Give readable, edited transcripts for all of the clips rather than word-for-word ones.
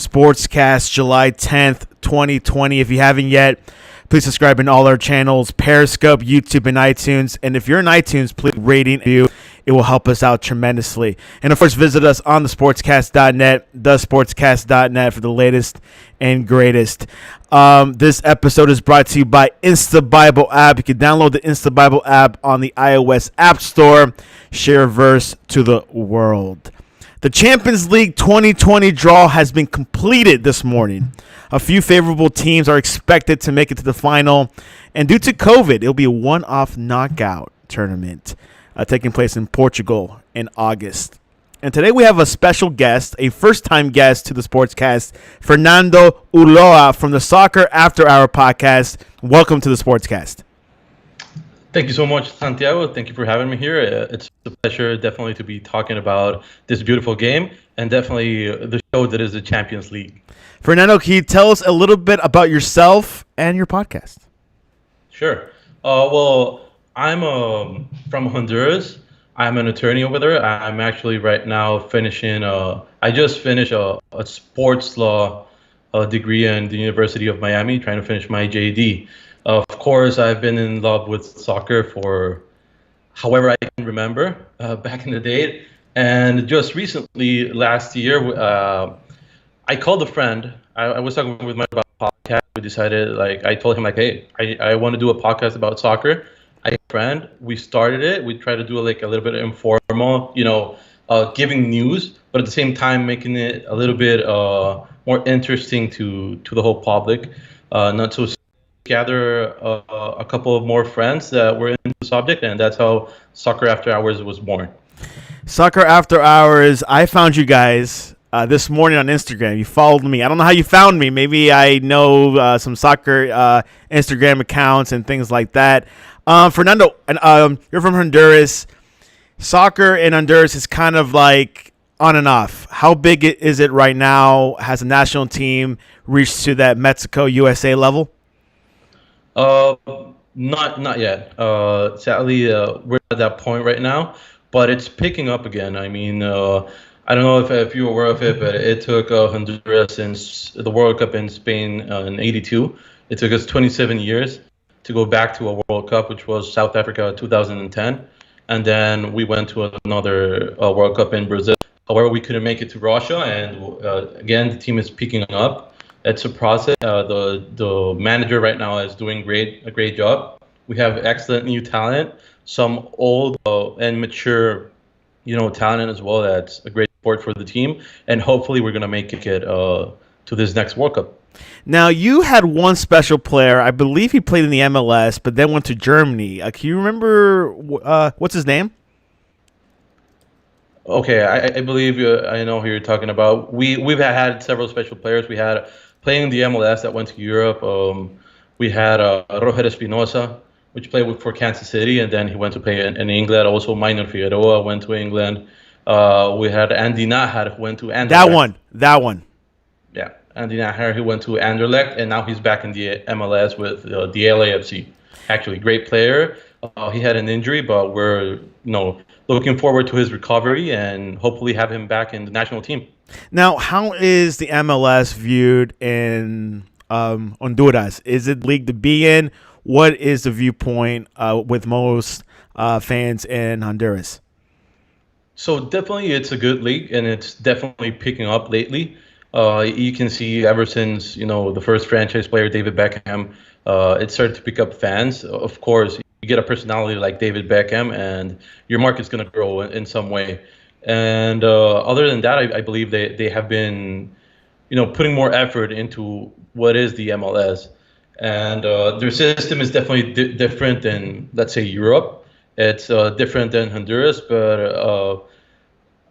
Sportscast, July 10th, 2020. If you haven't yet, please subscribe in all our channels, Periscope, YouTube, and iTunes. And if you're in iTunes, please rate and review. It will help us out tremendously. And, of course, visit us on thesportscast.net, thesportscast.net for the latest and greatest. This episode is brought to you by Insta Bible app. You can download the Insta Bible app on the iOS App Store. Share a verse to the world. The Champions League 2020 draw has been completed this morning. A few favorable teams are expected to make it to the final. And due to COVID, it'll be a one-off knockout tournament taking place in Portugal in August. And today we have a special guest, a first-time guest to the Sportscast, Fernando Ulloa from the Soccer After Hour podcast. Welcome to the Sportscast. Thank you so much, Santiago. Thank you for having me here. It's a pleasure definitely to be talking about this beautiful game and definitely the show that is the Champions League. Fernando, can you tell us a little bit about yourself and your podcast? Sure. Well, I'm from Honduras. I'm an attorney over there. I'm actually right now finishing, I just finished a sports law degree in the University of Miami, trying to finish my JD. Of course, I've been in love with soccer for however I can remember back in the day. And just recently, last year, I called a friend. I was talking with my about podcast. We decided, I told him, hey, I want to do a podcast about soccer. I have a friend. We started it. We tried to do a little bit informal, giving news, but at the same time making it a little bit more interesting to the whole public. Not so gather a couple of more friends that were into the subject, and that's how Soccer After Hours was born. Soccer After Hours, I found you guys this morning on Instagram. You followed me. I don't know how you found me. Maybe I know some soccer Instagram accounts and things like that. Fernando, you're from Honduras. Soccer in Honduras is kind of like on and off. How big is it right now? Has the national team reached to that Mexico, USA level? Not yet. Sadly, we're at that point right now, but it's picking up again. I mean, I don't know if you're aware of it, but it took Honduras since the World Cup in Spain in '82. It took us 27 years to go back to a World Cup, which was South Africa 2010. And then we went to another World Cup in Brazil. However, we couldn't make it to Russia. And again, the team is picking up. It's a process. The manager right now is doing a great job. We have excellent new talent, some old and mature, talent as well. That's a great support for the team. And hopefully we're going to make it to this next World Cup. Now, you had one special player. I believe he played in the MLS, but then went to Germany. Can you remember what's his name? Okay, I believe I know who you're talking about. We've had several special players. We had playing in the MLS that went to Europe. We had Roger Espinosa, which played for Kansas City, and then he went to play in England. Also, Minor Figueroa went to England. We had Andy Najar, who went to Anderlecht. That one. Yeah. Andy Najar, who went to Anderlecht, and now he's back in the MLS with the LAFC. Actually, great player. He had an injury, but we're looking forward to his recovery and hopefully have him back in the national team. Now, how is the MLS viewed in Honduras? Is it league to be in? What is the viewpoint with most fans in Honduras? So definitely it's a good league, and it's definitely picking up lately. You can see ever since, the first franchise player, David Beckham, it started to pick up fans. Of course, you get a personality like David Beckham, and your market's going to grow in some way. And other than that, I believe they have been, putting more effort into what is the MLS. And their system is definitely different than, let's say, Europe. It's different than Honduras, but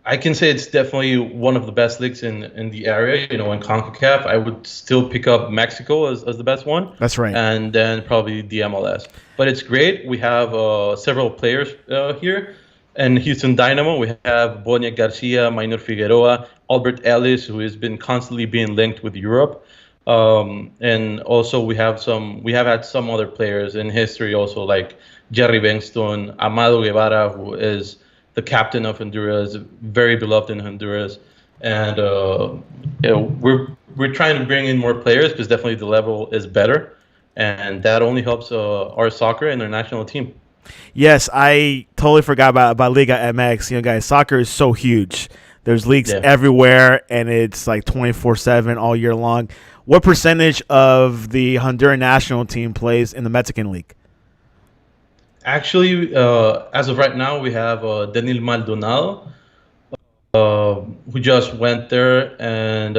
I can say it's definitely one of the best leagues in the area. In CONCACAF, I would still pick up Mexico as the best one. That's right. And then probably the MLS. But it's great. We have several players here. In Houston Dynamo, we have Boniek Garcia, Minor Figueroa, Albert Ellis, who has been constantly being linked with Europe. And also we have had some other players in history also, like Jerry Bengston, Amado Guevara, who is the captain of Honduras, very beloved in Honduras. And we're we're trying to bring in more players because definitely the level is better, and that only helps our soccer and our national team. Yes, I totally forgot about Liga MX. You know, guys, soccer is so huge. There's leagues Yeah. everywhere, and it's like 24/7 all year long. What percentage of the Honduran national team plays in the Mexican League? Actually, as of right now, we have Daniel Maldonado, who just went there, and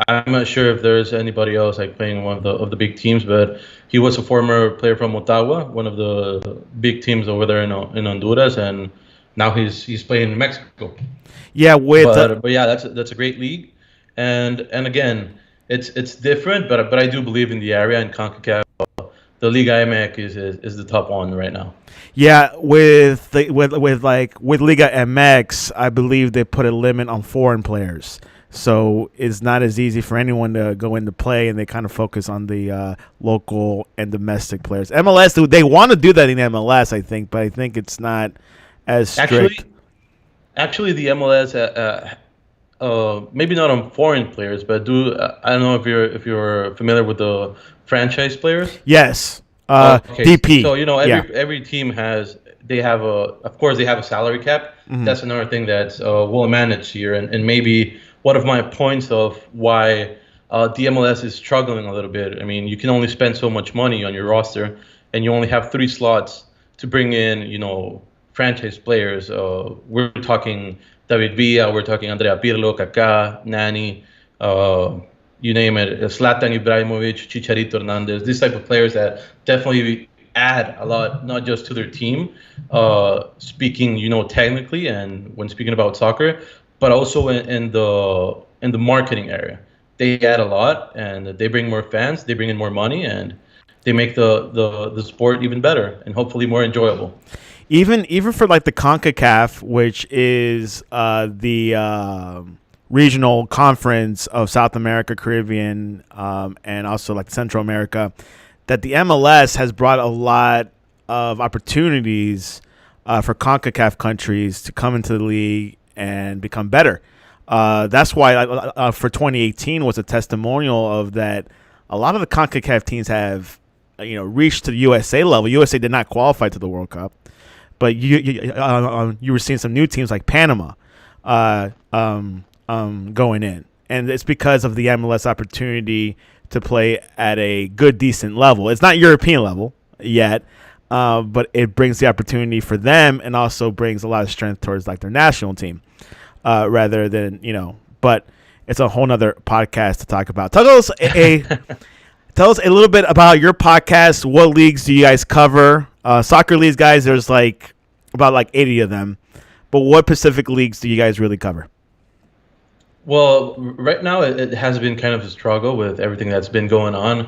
I'm not sure if there's anybody else like playing one of the big teams, but he was a former player from Ottawa, one of the big teams over there in Honduras, and now he's playing in Mexico. Yeah, with But yeah, that's a great league, and again, it's different, but I do believe in the area and Concacaf. The Liga MX is the top one right now. yeah, with Liga MX, I believe they put a limit on foreign players. So it's not as easy for anyone to go into play, and they kind of focus on the local and domestic players. MLS, they want to do that in MLS, I think, but I think it's not as Actually, strict. actually, the MLS, maybe not on foreign players, but do I don't know if you're familiar with the franchise players. Yes, Okay, so DP. Yeah. every team they have of course they have a salary cap. Hmm. That's another thing that's well managed here, and maybe one of my points of why the MLS is struggling a little bit. I mean, you can only spend so much money on your roster, and you only have 3 slots to bring in, franchise players. We're talking David Villa, we're talking Andrea Pirlo, Kaká, Nani, uh, you name it, Zlatan Ibrahimovic, Chicharito Hernandez, these type of players that definitely add a lot, not just to their team, speaking, technically, and when speaking about soccer, but also in the marketing area. They add a lot, and they bring more fans, they bring in more money, and they make the sport even better and hopefully more enjoyable. Even for like the CONCACAF, which is the regional conference of South America, Caribbean, and also like Central America, that the MLS has brought a lot of opportunities for CONCACAF countries to come into the league and become better. That's why for 2018 was a testimonial of that. A lot of the CONCACAF teams have reached to the USA level. USA did not qualify to the World Cup, but you were seeing some new teams like Panama going in, and it's because of the MLS opportunity to play at a good, decent level. It's not European level yet, but it brings the opportunity for them, and also brings a lot of strength towards like their national team, rather than But it's a whole nother podcast to talk about. Tell us a little bit about your podcast. What leagues do you guys cover? Soccer leagues, guys. There's about 80 of them. But what Pacific leagues do you guys really cover? Well, right now it has been kind of a struggle with everything that's been going on.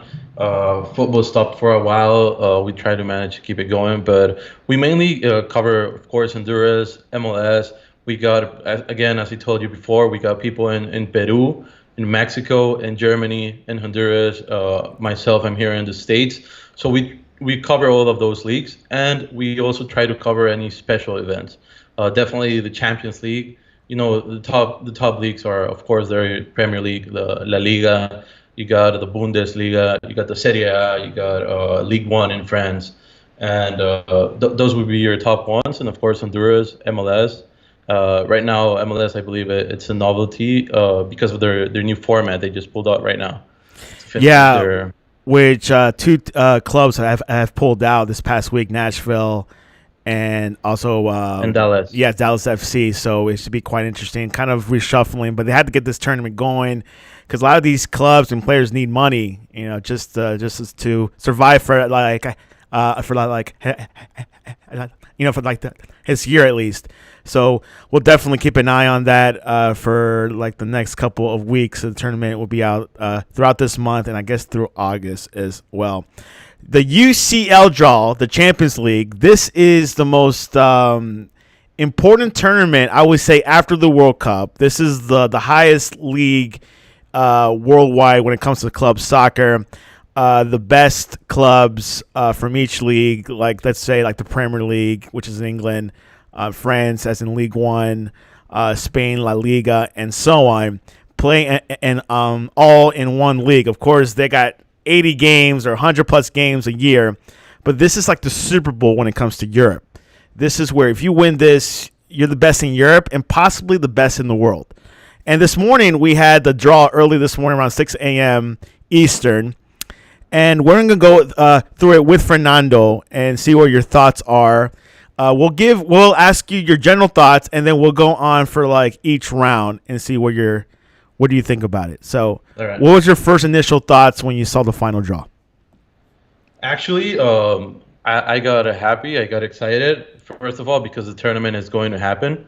Football stopped for a while. We try to manage to keep it going, but we mainly cover, of course, Honduras, MLS. We got, again, as I told you before, we got people in Peru, in Mexico, in Germany, in Honduras. Myself, I'm here in the States. So we cover all of those leagues, and we also try to cover any special events. Definitely the Champions League. The top leagues are, of course, the Premier League, the La Liga. You got the Bundesliga, you got the Serie A, you got League One in France, and those would be your top ones. And of course, Honduras, MLS. Right now, MLS, I believe it's a novelty because of their new format they just pulled out right now. Yeah, which two clubs have pulled out this past week: Nashville and also in Dallas. yeah, Dallas FC. So it should be quite interesting, kind of reshuffling. But they had to get this tournament going because a lot of these clubs and players need money, just to survive for his year at least. So we'll definitely keep an eye on that for the next couple of weeks. The tournament will be out throughout this month, and I guess through August as well. The UCL draw, the Champions League. This is the most important tournament, I would say, after the World Cup. This is the highest league worldwide when it comes to club soccer. The best clubs from each league, let's say the Premier League, which is in England, France, as in League One, Spain, La Liga, and so on, play and all in one league. Of course, they got 80 games or 100 plus games a year, but this is like the Super Bowl when it comes to Europe. This is where if you win this, you're the best in Europe and possibly the best in the world. And this morning we had the draw early this morning around 6 a.m. Eastern. And we're going to go through it with Fernando and see what your thoughts are. We'll ask you your general thoughts, and then we'll go on for like each round and see what do you think about it. So, All right. What was your first initial thoughts when you saw the final draw? Actually, I got happy. I got excited. First of all, because the tournament is going to happen,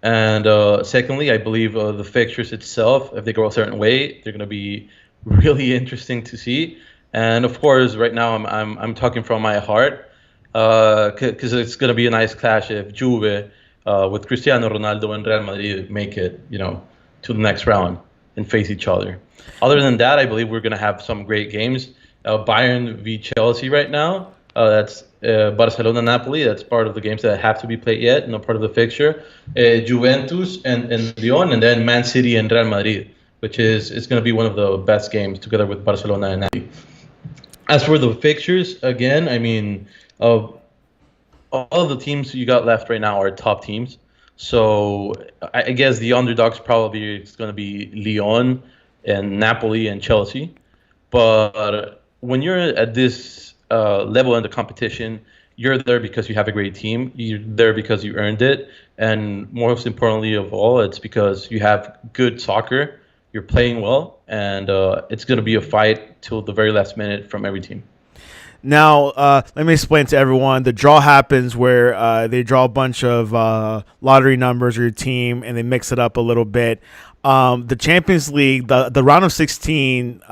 and secondly, I believe the fixtures itself, if they go a certain way, they're going to be really interesting to see. And of course, right now I'm talking from my heart, because it's going to be a nice clash if Juve with Cristiano Ronaldo and Real Madrid make it, to the next round and face each other. Other than that, I believe we're going to have some great games. Bayern v Chelsea right now. That's Barcelona Napoli. That's part of the games that have to be played yet, not part of the fixture. Juventus and Lyon, and then Man City and Real Madrid, which is going to be one of the best games together with Barcelona and Napoli. As for the fixtures, again, I mean, all of the teams you got left right now are top teams. So I guess the underdogs probably is going to be Lyon and Napoli and Chelsea. But when you're at this level in the competition, you're there because you have a great team. You're there because you earned it. And most importantly of all, it's because you have good soccer. You're playing well, and it's going to be a fight till the very last minute from every team. Now, let me explain to everyone. The draw happens where they draw a bunch of lottery numbers or your team, and they mix it up a little bit. The Champions League, the round of 16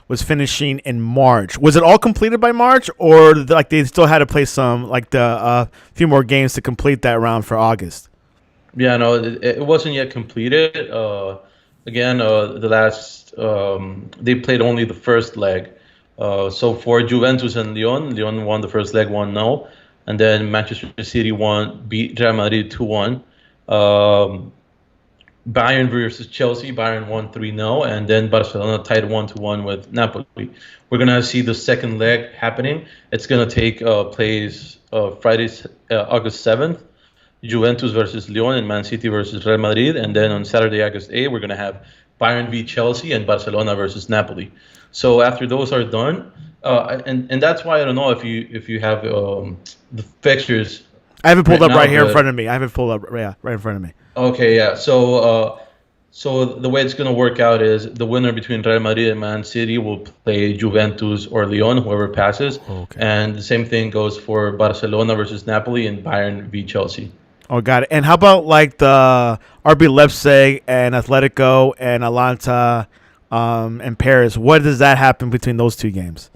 was finishing in March. Was it all completed by March, or like they still had to play some, like the few more games to complete that round for August? Yeah, no, it wasn't yet completed. Again, the last they played only the first leg. So for Juventus and Lyon won the first leg 1-0, and then Manchester City beat Real Madrid 2-1. Bayern versus Chelsea, Bayern won 3-0, and then Barcelona tied 1-1 with Napoli. We're gonna see the second leg happening. It's gonna take place Friday, August 7th. Juventus versus Lyon and Man City versus Real Madrid, and then on Saturday, August 8th, we're gonna have Bayern v Chelsea and Barcelona versus Napoli. So after those are done, and that's why I don't know if you have the fixtures. I have it pulled up right here in front of me. Right in front of me. Okay, yeah. So the way it's gonna work out is the winner between Real Madrid and Man City will play Juventus or Lyon, whoever passes. Okay. And the same thing goes for Barcelona versus Napoli and Bayern v Chelsea. Oh, got it. And how about like the RB Leipzig and Atletico and Atalanta and Paris? What does that happen between those two games?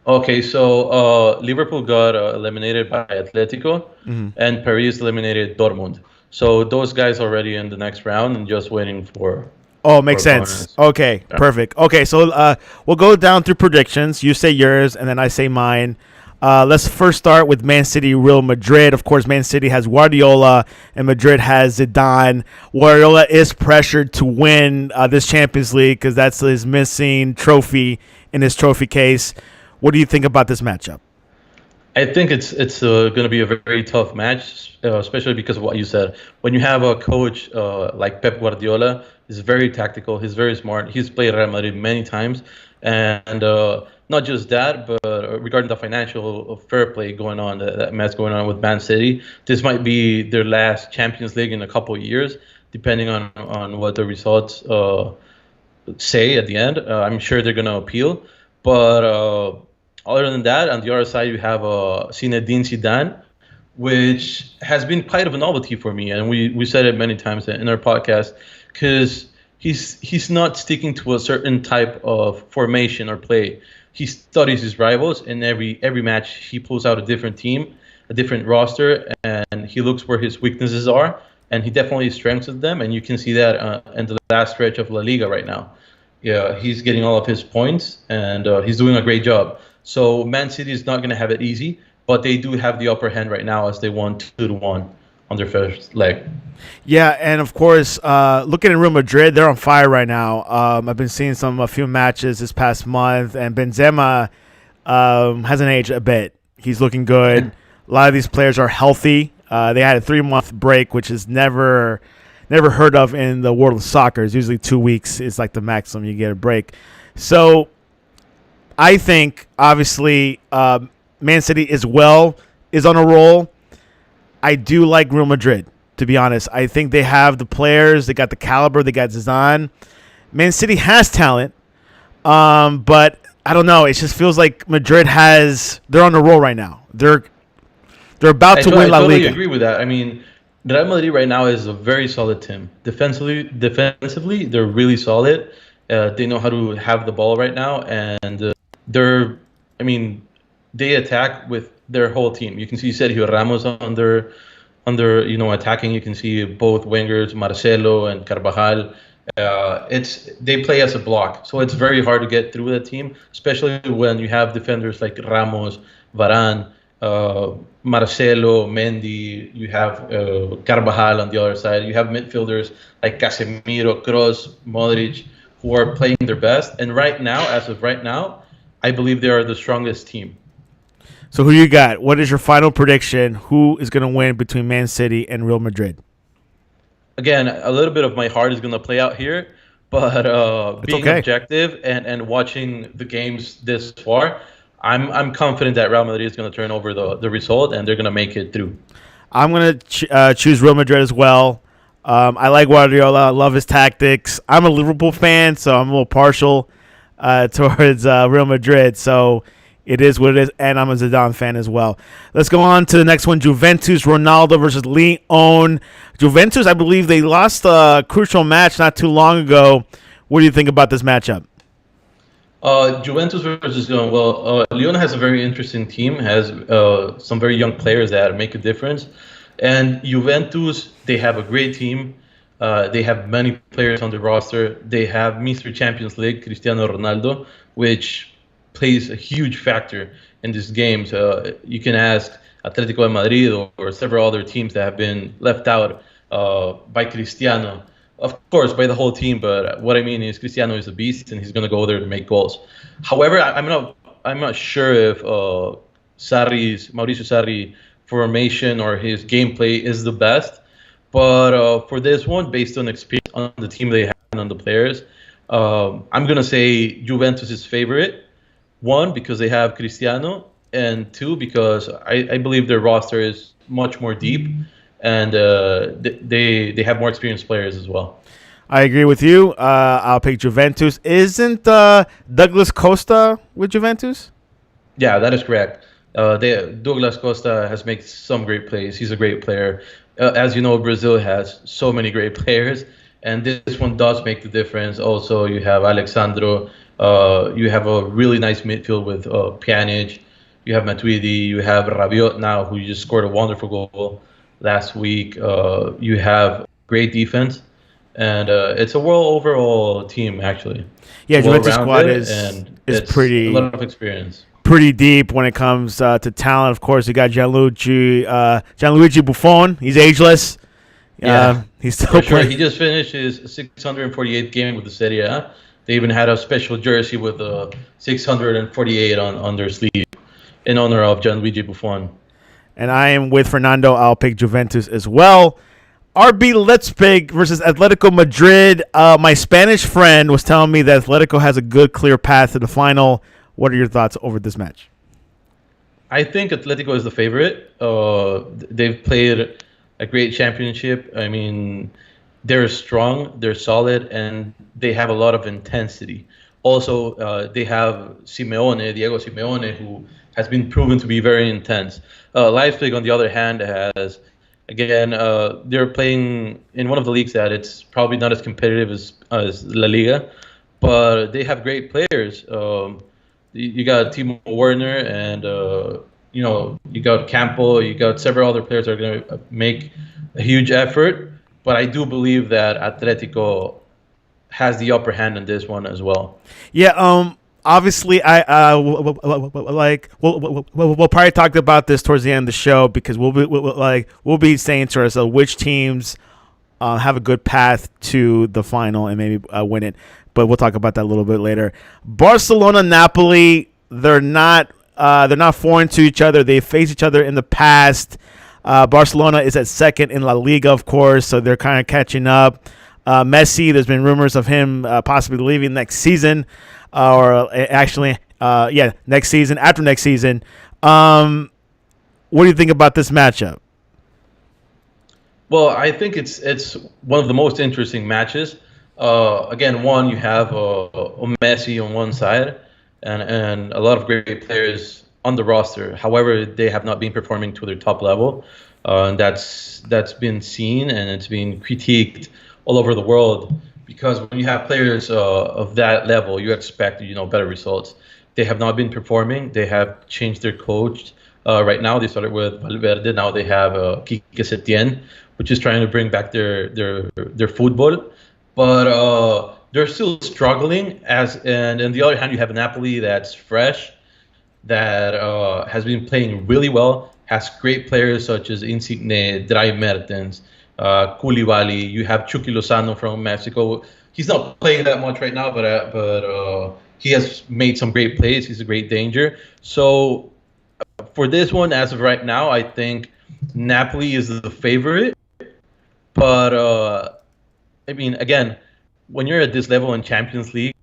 Okay, so Liverpool got eliminated by Atletico, and Paris eliminated Dortmund. So those guys already in the next round and just waiting for. Oh, makes sense. Okay, yeah. Perfect. Okay, so we'll go down through predictions. You say yours, and then I say mine. Let's first start with Man City, Real Madrid. Of course, Man City has Guardiola, and Madrid has Zidane. Guardiola is pressured to win this Champions League because that's his missing trophy in his trophy case. What do you think about this matchup? I think it's going to be a very tough match, especially because of what you said. When you have a coach like Pep Guardiola, he's very tactical. He's very smart. He's played Real Madrid many times, and not just that, but regarding the financial fair play going on, that mess going on with Man City, this might be their last Champions League in a couple of years, depending on what the results say at the end. I'm sure they're going to appeal, but. Other than that, on the other side, you have Zinedine Zidane, which has been quite of a novelty for me. And we said it many times in our podcast, because he's not sticking to a certain type of formation or play. He studies his rivals, and every match he pulls out a different team, a different roster, and he looks where his weaknesses are, and he definitely strengthens them. And you can see that in the last stretch of La Liga right now. Yeah, he's getting all of his points, and he's doing a great job. So Man City is not going to have it easy, but they do have the upper hand right now as they won 2-1 on their first leg. Yeah, and of course, looking at Real Madrid, they're on fire right now. I've been seeing a few matches this past month, and Benzema hasn't aged a bit. He's looking good. A lot of these players are healthy. They had a 3-month break, which is never heard of in the world of soccer. It's usually 2 weeks is like the maximum you get a break. So I think obviously Man City is on a roll. I do like Real Madrid, to be honest. I think they have the players, they got the caliber, they got Zidane. Man City has talent, but I don't know. It just feels like they're on the roll right now. They're about to win La I totally Liga. agree with that. I mean, Real Madrid right now is a very solid team. Defensively, they're really solid. They know how to have the ball right now, and they're, I mean, they attack with their whole team. You can see Sergio Ramos under attacking. You can see both wingers, Marcelo and Carvajal. They play as a block, so it's very hard to get through the team, especially when you have defenders like Ramos, Varane, Marcelo, Mendy. You have Carvajal on the other side. You have midfielders like Casemiro, Kroos, Modric, who are playing their best. And right now, as of right now, I believe they are the strongest team. So who you got? What is your final prediction? Who is going to win between Man City and Real Madrid? Again, a little bit of my heart is going to play out here, but being objective and watching the games this far, I'm confident that Real Madrid is going to turn over the result and they're going to make it through. I'm going to choose Real Madrid as well. I like Guardiola. I love his tactics. I'm a Liverpool fan, so I'm a little partial towards Real Madrid. So it is what it is, and I'm a Zidane fan as well. Let's go on to the next one. Juventus, Ronaldo versus Lyon. Juventus, I believe they lost a crucial match not too long ago. What do you think about this matchup? Juventus versus Lyon. Well, Lyon has a very interesting team, has some very young players that make a difference. And Juventus, they have a great team. They have many players on the roster. They have Mr. Champions League, Cristiano Ronaldo, which plays a huge factor in these games. You can ask Atletico de Madrid or several other teams that have been left out by Cristiano. Of course, by the whole team, but what I mean is Cristiano is a beast and he's going to go there to make goals. However, I'm not sure if Mauricio Sarri formation or his gameplay is the best. But for this one, based on experience on the team they have and on the players, I'm going to say Juventus is favorite. One, because they have Cristiano, and two, because I believe their roster is much more deep, and they have more experienced players as well. I agree with you. I'll pick Juventus. Isn't Douglas Costa with Juventus? Yeah, that is correct. Douglas Costa has made some great plays. He's a great player. As you know, Brazil has so many great players, and this one does make the difference. Also, you have Alexandro. You have a really nice midfield with Pjanic. You have Matuidi. You have Rabiot now, who just scored a wonderful goal last week. You have great defense, and it's a well overall team actually. Yeah, Juventus squad is pretty a lot of experience. Pretty deep when it comes to talent. Of course, you got Gianluigi Buffon. He's ageless. Yeah, he's still playing. Sure. He just finished his 648th game with the Serie A. They even had a special jersey with 648 on their sleeve in honor of Gianluigi Buffon. And I am with Fernando. I'll pick Juventus as well. RB Leipzig versus Atletico Madrid. My Spanish friend was telling me that Atletico has a good, clear path to the final. What are your thoughts over this match? I think Atletico is the favorite. They've played a great championship. I mean, they're strong, they're solid, and they have a lot of intensity. Also, they have Diego Simeone, who has been proven to be very intense. Leipzig, on the other hand, has, again, they're playing in one of the leagues that it's probably not as competitive as La Liga, but they have great players. You got Timo Werner, and you got Campo. You got several other players that are going to make a huge effort. But I do believe that Atletico has the upper hand in this one as well. Yeah. obviously, like we'll probably talk about this towards the end of the show because we'll be saying to ourselves which teams have a good path to the final and maybe win it. But we'll talk about that a little bit later. Barcelona, Napoli, they're not foreign to each other. They faced each other in the past. Barcelona is at second in La Liga, of course, so they're kind of catching up. Messi, there's been rumors of him possibly leaving next season, next season, after next season. What do you think about this matchup? Well, I think it's one of the most interesting matches. Again, one you have Messi on one side, and a lot of great players on the roster. However, they have not been performing to their top level, and that's been seen and it's been critiqued all over the world. Because when you have players of that level, you expect better results. They have not been performing. They have changed their coach. Right now, they started with Valverde. Now they have Quique Setién, which is trying to bring back their football, but they're still struggling. And on the other hand, you have Napoli that's fresh, that has been playing really well, has great players such as Insigne, Dry Mertens, Koulibaly. You have Chucky Lozano from Mexico. He's not playing that much right now, but he has made some great plays. He's a great danger. So for this one, as of right now, I think Napoli is the favorite. But I mean, again, when you're at this level in Champions League,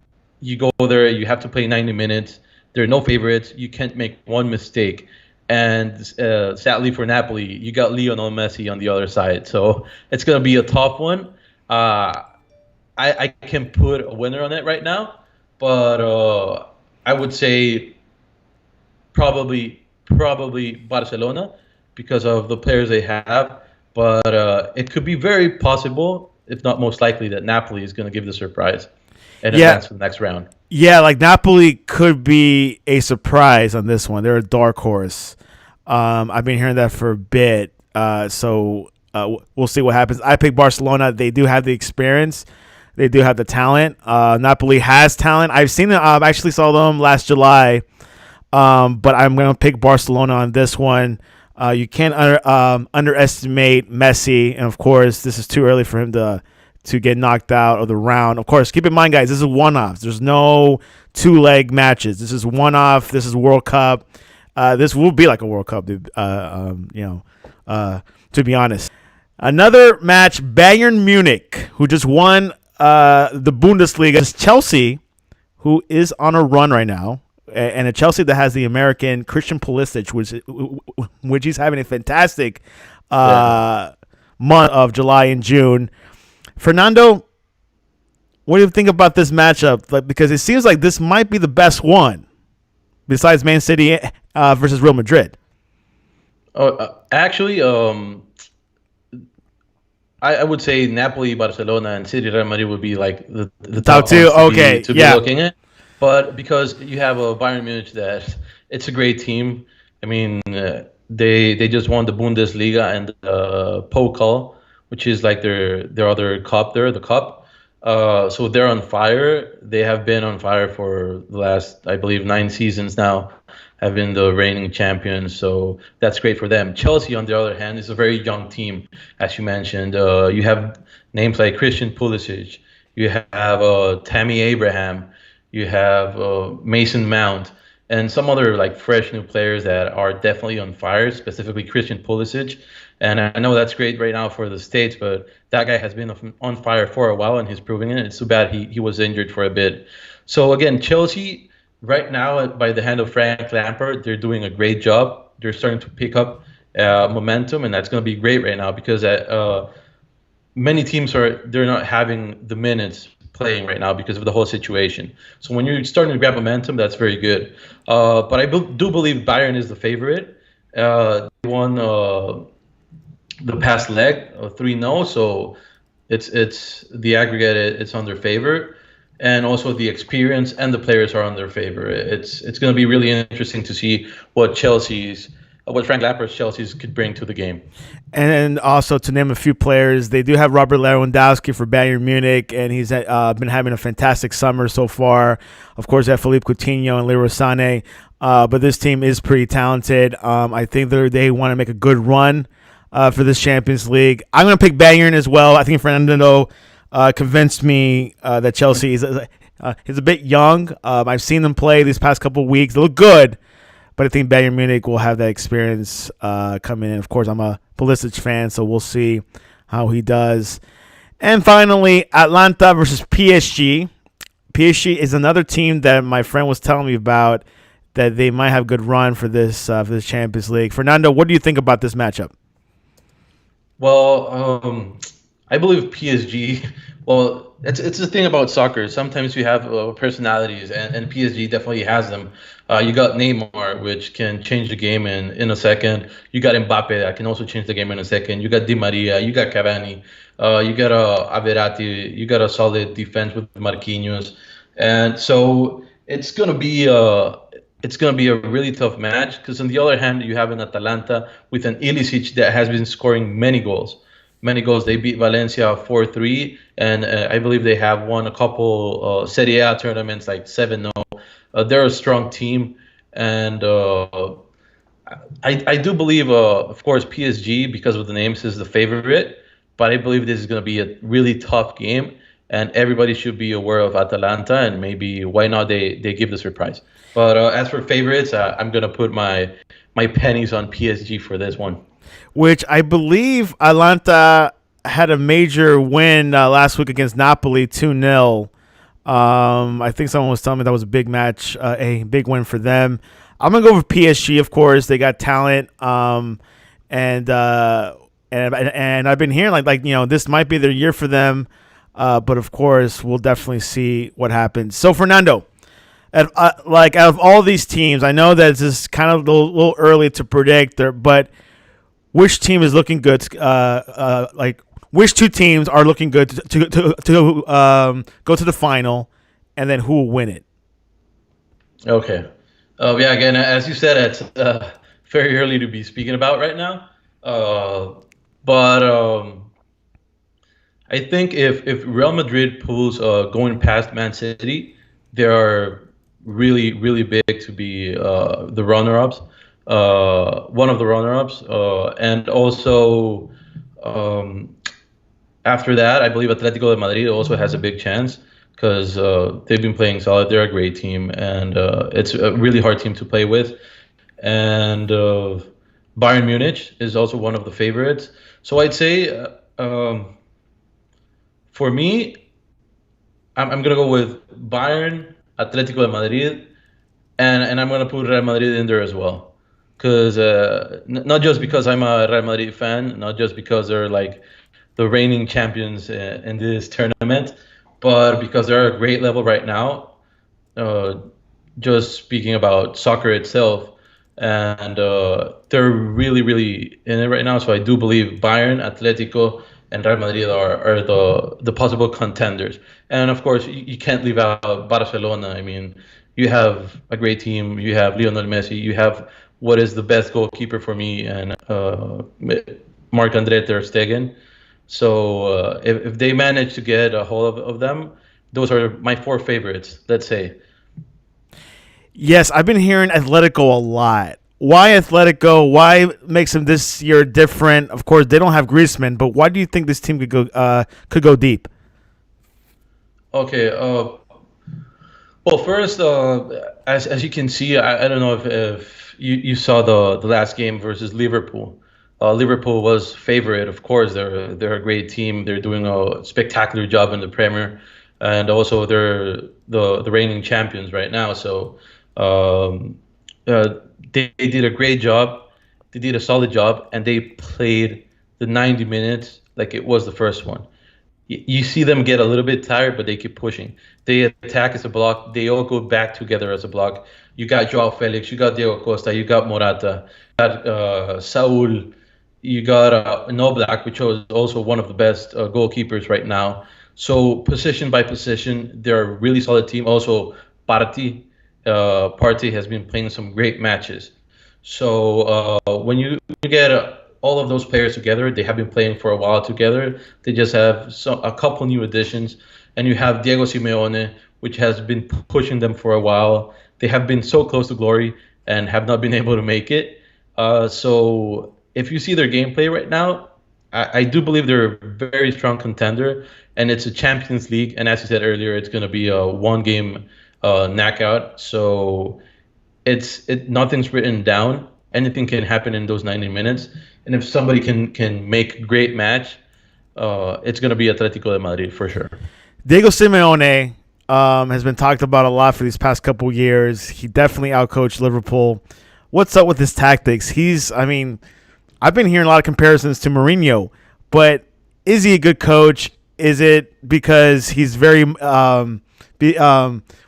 you go there, you have to play 90 minutes. There are no favorites. You can't make one mistake. And sadly for Napoli, you got Lionel Messi on the other side. So it's going to be a tough one. I can put a winner on it right now, but I would say probably Barcelona because of the players they have. But it could be very possible, if not most likely, that Napoli is going to give the surprise and advance to the next round. Yeah, like Napoli could be a surprise on this one. They're a dark horse. I've been hearing that for a bit. So we'll see what happens. I pick Barcelona. They do have the experience. They do have the talent. Napoli has talent. I've seen them. I actually saw them last July. But I'm going to pick Barcelona on this one. You can't underestimate Messi. And, of course, this is too early for him to get knocked out of the round. Of course, keep in mind, guys, this is one-offs. There's no two-leg matches. This is one-off. This is World Cup. This will be like a World Cup, to be honest. Another match, Bayern Munich, who just won the Bundesliga. It's Chelsea, who is on a run right now. And a Chelsea that has the American Christian Pulisic, which he's having a fantastic month of July and June. Fernando, what do you think about this matchup? Because it seems like this might be the best one, besides Man City versus Real Madrid. Actually, I would say Napoli, Barcelona, and City Real Madrid would be like the top two. Okay, to be looking at. But because you have a Bayern Munich that it's a great team. I mean, they just won the Bundesliga and the Pokal, which is like their other cup there, the cup. So they're on fire. They have been on fire for the last, I believe, 9 seasons now, have been the reigning champions. So that's great for them. Chelsea, on the other hand, is a very young team, as you mentioned. You have names like Christian Pulisic. You have Tammy Abraham. You have Mason Mount and some other like fresh new players that are definitely on fire, specifically Christian Pulisic. And I know that's great right now for the States, but that guy has been on fire for a while and he's proving it. It's too bad he was injured for a bit. So again, Chelsea right now, by the hand of Frank Lampard, they're doing a great job. They're starting to pick up momentum, and that's going to be great right now because many teams they're not having the minutes playing right now because of the whole situation. So when you're starting to grab momentum, that's very good. But I do believe Bayern is the favorite. They won the past leg 3-0, so it's the aggregate. It's on their favor, and also the experience and the players are on their favor. It's going to be really interesting to see what Chelsea's what Frank Lampard's Chelsea's could bring to the game. And also to name a few players, they do have Robert Lewandowski for Bayern Munich, and he's been having a fantastic summer so far. Of course, they have Philippe Coutinho and Leroy Sané, but this team is pretty talented. I think they want to make a good run for this Champions League. I'm going to pick Bayern as well. I think Fernando convinced me that Chelsea is he's a bit young. I've seen them play these past couple of weeks. They look good. But I think Bayern Munich will have that experience coming in. Of course, I'm a Pulisic fan, so we'll see how he does. And finally, Atlanta versus PSG. PSG is another team that my friend was telling me about that they might have a good run for this Champions League. Fernando, what do you think about this matchup? Well, I believe PSG. Well, it's the thing about soccer. Sometimes you have personalities, and PSG definitely has them. You got Neymar, which can change the game in a second. You got Mbappe, that can also change the game in a second. You got Di Maria. You got Cavani. You got Averati. You got a solid defense with Marquinhos, and so it's gonna be a really tough match. Because on the other hand, you have an Atalanta with an Ilicic that has been scoring many goals. Many goals. They beat Valencia 4-3, and I believe they have won a couple Serie A tournaments like 7-0. They're a strong team, and I do believe, of course, PSG, because of the names, is the favorite. But I believe this is going to be a really tough game, and everybody should be aware of Atalanta, and maybe why not they give the surprise. But as for favorites, I'm going to put my pennies on PSG for this one. Which I believe Atalanta had a major win last week against Napoli, 2-0. I think someone was telling me that was a big match, a big win for them. I'm gonna go with PSG. Of course, they got talent, and I've been hearing like this might be their year for them. But of course, we'll definitely see what happens. So Fernando, out of all these teams, I know that it's kind of a little early to predict, but which team is looking good? Which two teams are looking good to go to the final, and then who will win it? Okay. Yeah. Again, as you said, it's very early to be speaking about right now. But I think if Real Madrid pulls going past Man City, they are really really big to be the runner-ups. One of the runner-ups, and also after that, I believe Atletico de Madrid also has a big chance because they've been playing solid. They're a great team, and it's a really hard team to play with. And Bayern Munich is also one of the favorites. So I'd say, for me, I'm gonna go with Bayern, Atletico de Madrid, and I'm gonna put Real Madrid in there as well. Because not just because I'm a Real Madrid fan, not just because they're like the reigning champions in this tournament, but because they're at a great level right now. Just speaking about soccer itself, and they're really, really in it right now. So I do believe Bayern, Atletico, and Real Madrid are the possible contenders. And of course, you can't leave out Barcelona. I mean, you have a great team. You have Lionel Messi. You have what is the best goalkeeper for me, and Marc-André ter Stegen. So if they manage to get a hold of them, those are my four favorites, let's say. Yes, I've been hearing Atletico a lot. Why Atletico? Why makes them this year different? Of course, they don't have Griezmann, but why do you think this team could go deep? Okay. Well, first, as you can see, I don't know if you saw the last game versus Liverpool. Liverpool was favorite, of course. They're a great team. They're doing a spectacular job in the Premier, and also they're the reigning champions right now. So they did a great job. They did a solid job, and they played the 90 minutes like it was the first one. You see them get a little bit tired, but they keep pushing. They attack as a block. They all go back together as a block. You got Joao Felix, you got Diego Costa, you got Morata, you got Saul, you got Noblak, which was also one of the best goalkeepers right now. So position by position, they're a really solid team. Also, Partey has been playing some great matches. So when you get all of those players together, they have been playing for a while together. They just have a couple new additions, and you have Diego Simeone, which has been pushing them for a while. They have been so close to glory and have not been able to make it. So if you see their gameplay right now, I do believe they're a very strong contender, and it's a Champions League. And as you said earlier, it's going to be a one-game knockout. So nothing's written down. Anything can happen in those 90 minutes. And if somebody can make a great match, it's going to be Atletico de Madrid for sure. Diego Simeone has been talked about a lot for these past couple years. He definitely outcoached Liverpool. What's up with his tactics? I've been hearing a lot of comparisons to Mourinho, but is he a good coach? Is it because he's very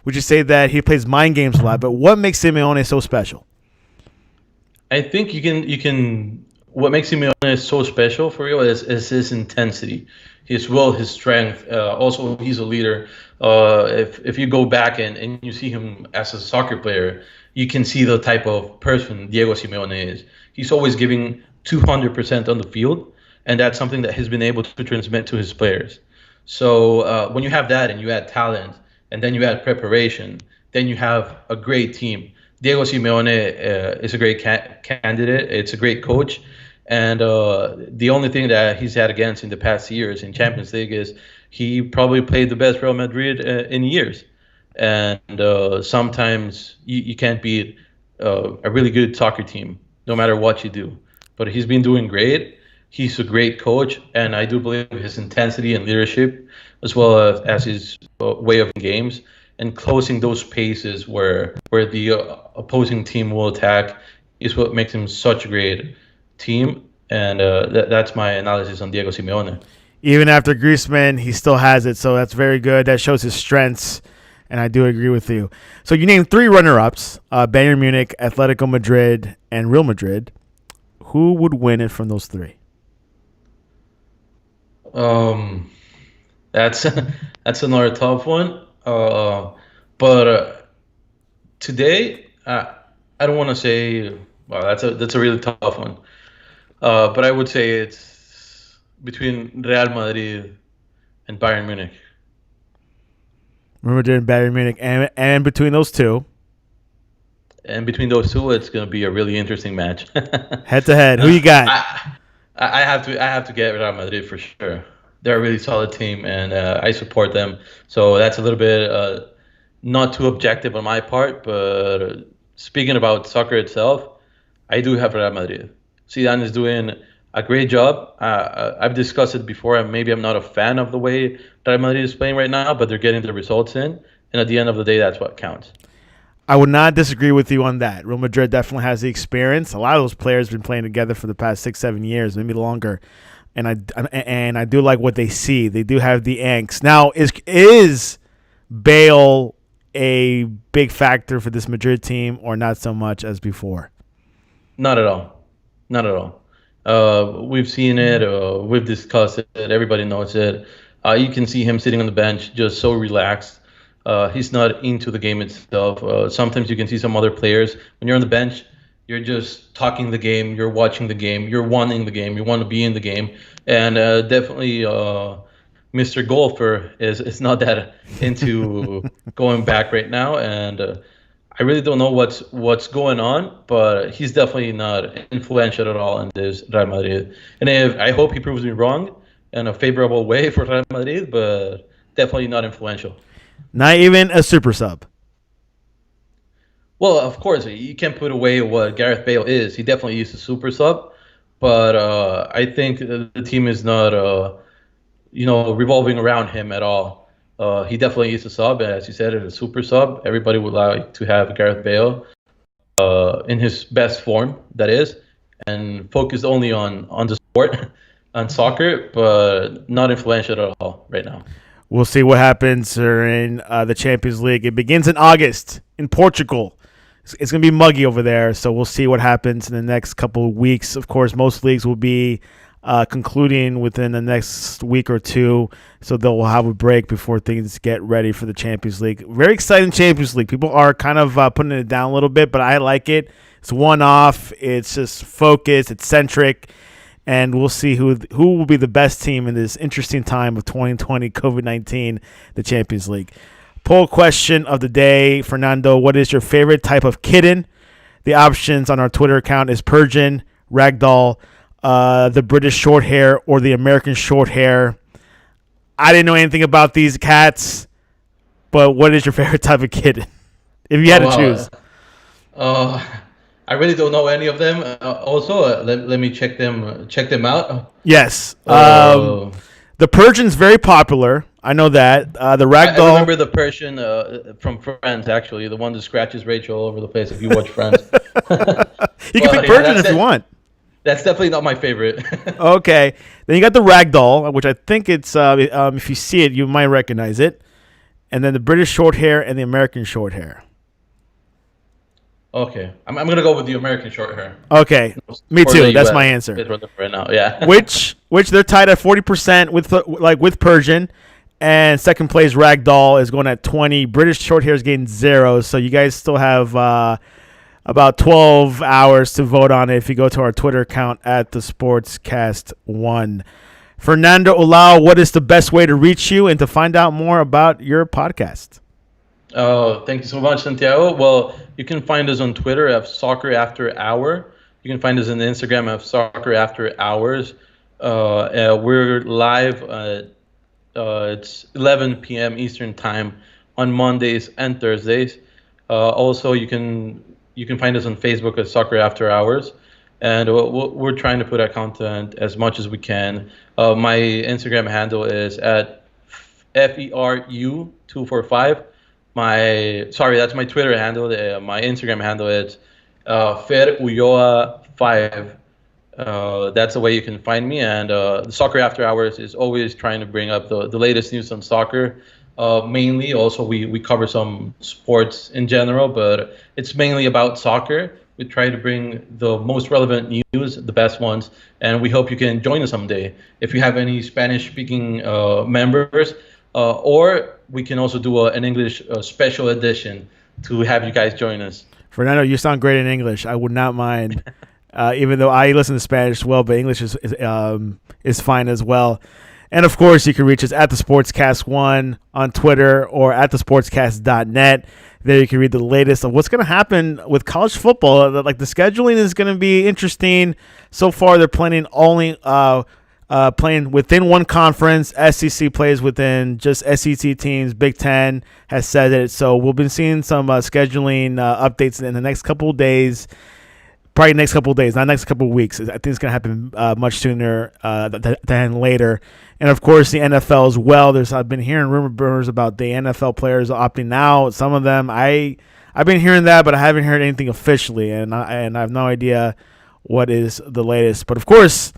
would you say that he plays mind games a lot? But what makes Simeone so special? I think you can. What makes Simeone so special for you is his intensity, his will, his strength. Also, he's a leader. If you go back and you see him as a soccer player, you can see the type of person Diego Simeone is. He's always giving 200% on the field, and that's something that he's been able to transmit to his players. So when you have that and you add talent, and then you add preparation, then you have a great team. Diego Simeone is a great candidate. It's a great coach. And the only thing that he's had against in the past years in Champions League is he probably played the best Real Madrid in years. And sometimes you can't beat a really good soccer team, no matter what you do. But he's been doing great. He's a great coach, and I do believe his intensity and leadership, as well as his way of games and closing those spaces where the opposing team will attack, is what makes him such a great team. And that's my analysis on Diego Simeone. Even after Griezmann, he still has it, so that's very good. That shows his strengths, and I do agree with you. So you named three runner-ups, Bayern Munich, Atletico Madrid, and Real Madrid. Who would win it from those three? Um, that's that's another tough one. But today, I don't want to say. Well, that's a really tough one. But I would say it's between Real Madrid and Bayern Munich. Real Madrid and Bayern Munich, and between those two, And between those two, it's going to be a really interesting match. head to head, who you got? I have to get Real Madrid for sure. They're a really solid team, and I support them. So that's a little bit not too objective on my part. But speaking about soccer itself, I do have Real Madrid. Zidane is doing a great job. I've discussed it before, and maybe I'm not a fan of the way Real Madrid is playing right now, but they're getting the results in, and at the end of the day, that's what counts. I would not disagree with you on that. Real Madrid definitely has the experience. A lot of those players have been playing together for the past 6-7 years, maybe longer. And I do like what they see. They do have the angst. Now, is Bale a big factor for this Madrid team, or not so much as before? Not at all. Not at all. We've seen it. We've discussed it. Everybody knows it. You can see him sitting on the bench, just so relaxed. He's not into the game itself. Sometimes you can see some other players. When you're on the bench, you're just talking the game. You're watching the game. You're wanting the game. You want to be in the game. And definitely, Mr. Golfer is not that into going back right now. And I really don't know what's going on, but he's definitely not influential at all in this Real Madrid. And I hope he proves me wrong in a favorable way for Real Madrid, but definitely not influential. Not even a super sub. Well, of course, you can't put away what Gareth Bale is. He definitely used a super sub, but I think the team is not, revolving around him at all. He definitely is a sub, as you said, a super sub. Everybody would like to have Gareth Bale in his best form, that is, and focused only on the sport, on soccer, but not influential at all right now. We'll see what happens in the Champions League. It begins in August in Portugal. It's going to be muggy over there, so we'll see what happens in the next couple of weeks. Of course, most leagues will be concluding within the next week or two, so they'll have a break before things get ready for the Champions League. Very exciting Champions League. People are kind of putting it down a little bit, but I like it It's one-off. It's just focused. It's centric. And we'll see who will be the best team in this interesting time of 2020 COVID-19, the Champions League. Poll question of the day, Fernando, what is your favorite type of kitten? The options on our Twitter account is Persian, Ragdoll, the British short hair, or the American short hair. I didn't know anything about these cats, but what is your favorite type of kitten? If you had to choose. I really don't know any of them. Also, let me check them out. Yes. The Persian's very popular. I know that. The Ragdoll. I remember the Persian from Friends, actually, the one that scratches Rachel all over the place. If you watch Friends, you can pick Persian if you want. That's definitely not my favorite. Okay, then you got the Ragdoll, which I think it's if you see it, you might recognize it, and then the British short hair and the American short hair. Okay, I'm gonna go with the American short hair. Okay, me too. That's my answer. Right now, yeah. which they're tied at 40% with Persian, and second place Ragdoll is going at 20. British short hair is getting 0. So you guys still have about 12 hours to vote on it if you go to our Twitter account at the Sportscast1. Fernando Ulloa, what is the best way to reach you and to find out more about your podcast? Oh, thank you so much, Santiago. Well, you can find us on Twitter at Soccer After Hour. You can find us on Instagram at Soccer After Hours. We're live it's 11 p.m. Eastern Time on Mondays and Thursdays. Also, you can find us on Facebook at Soccer After Hours. And we're trying to put out content as much as we can. My Instagram handle is at FERU245. That's my Twitter handle. My Instagram handle is Ulloa5. That's the way you can find me. And the Soccer After Hours is always trying to bring up the latest news on soccer. Mainly, also we cover some sports in general, but it's mainly about soccer. We try to bring the most relevant news, the best ones, and we hope you can join us someday. If you have any Spanish-speaking members, or we can also do an English special edition to have you guys join us. Fernando, you sound great in English. I would not mind, even though I listen to Spanish as well, but English is fine as well. And, of course, you can reach us at the Sportscast1 on Twitter or at thesportscast.net. There you can read the latest of what's going to happen with college football. Like, the scheduling is going to be interesting. So far, they're planning only playing within one conference. SEC plays within just SEC teams. Big Ten has said it. So we'll be seeing some scheduling updates in the next couple of days. Probably next couple of days, not next couple of weeks. I think it's going to happen much sooner than later. And, of course, the NFL as well. I've been hearing rumors about the NFL players opting out. Some of them, I've been hearing that, but I haven't heard anything officially. And I have no idea what is the latest. But, of course,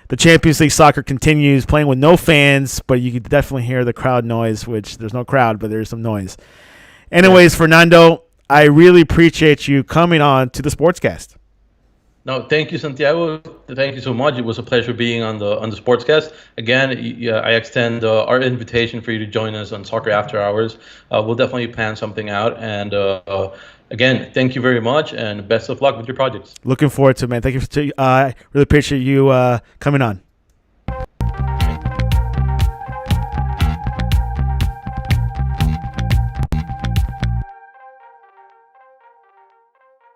the Champions League soccer continues, playing with no fans, but you can definitely hear the crowd noise, which there's no crowd, but there's some noise. Anyways, Fernando, I really appreciate you coming on to the Sportscast. No, thank you, Santiago. Thank you so much. It was a pleasure being on the Sportscast. Again, I extend our invitation for you to join us on Soccer After Hours. We'll definitely plan something out. And again, thank you very much, and best of luck with your projects. Looking forward to it, man. Thank you. I really appreciate you coming on.